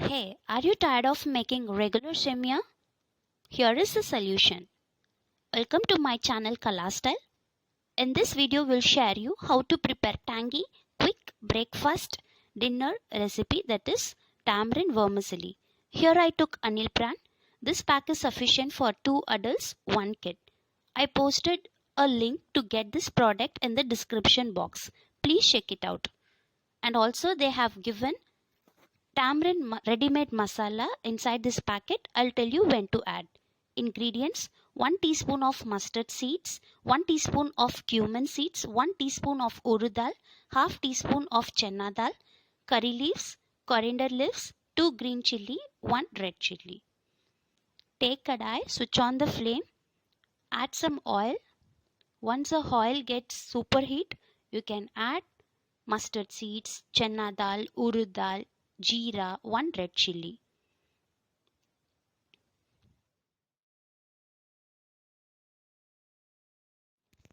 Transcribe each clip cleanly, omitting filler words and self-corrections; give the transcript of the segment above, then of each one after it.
Hey, are you tired of making regular semia? Here is the solution. Welcome to my channel Kala Style. In this video, we'll share you how to prepare tangy, quick breakfast dinner recipe, that is tamarind vermicelli. Here I took Anil brand. This pack is sufficient for 2 adults, 1 kid. I posted a link to get this product in the description box. Please check it out. And also they have given tamarind ready-made masala inside this packet. I'll tell you when to add. Ingredients: 1 teaspoon of mustard seeds, 1 teaspoon of cumin seeds, 1 teaspoon of urud dal, half teaspoon of chana dal, curry leaves, coriander leaves, 2 green chilli, 1 red chilli. Take kadai, switch on the flame, add some oil. Once the oil gets superheat, you can add mustard seeds, chana dal, urud dal, jeera, 1 red chilli.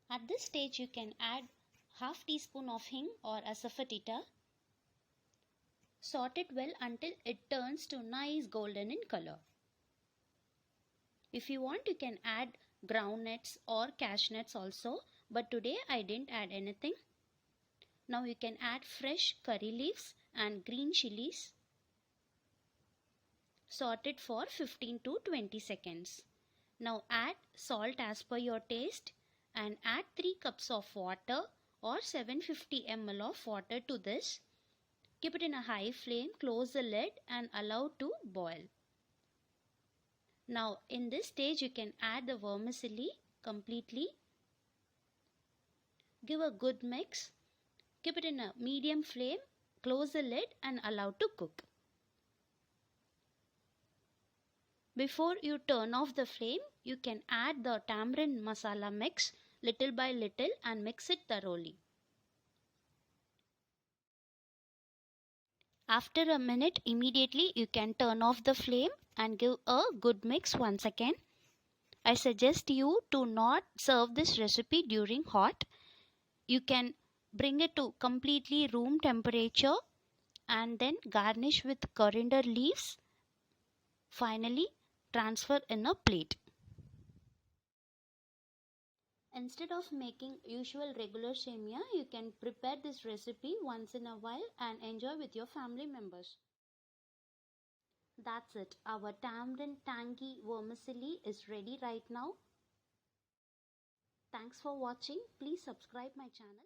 At this stage you can add half teaspoon of hing or asafoetida. Sort it well until it turns to nice golden in color. If you want, you can add groundnuts or cashew nuts also, but today I didn't add anything. Now you can add fresh curry leaves and green chilies. Sort it for 15 to 20 seconds. Now add salt as per your taste and add 3 cups of water or 750 ml of water to this. Keep it in a high flame, close the lid and allow to boil. Now in this stage you can add the vermicelli completely. Give a good mix. Keep it in a medium flame, close the lid and allow to cook. Before you turn off the flame, you can add the tamarind masala mix little by little and mix it thoroughly. After a minute, immediately you can turn off the flame and give a good mix once again. I suggest you to not serve this recipe during hot. You can bring it to completely room temperature and then garnish with coriander leaves. Finally, transfer in a plate. Instead of making usual regular semia, you can prepare this recipe once in a while and enjoy with your family members. That's it. Our tamarind tangy vermicelli is ready right now. Thanks for watching. Please subscribe my channel.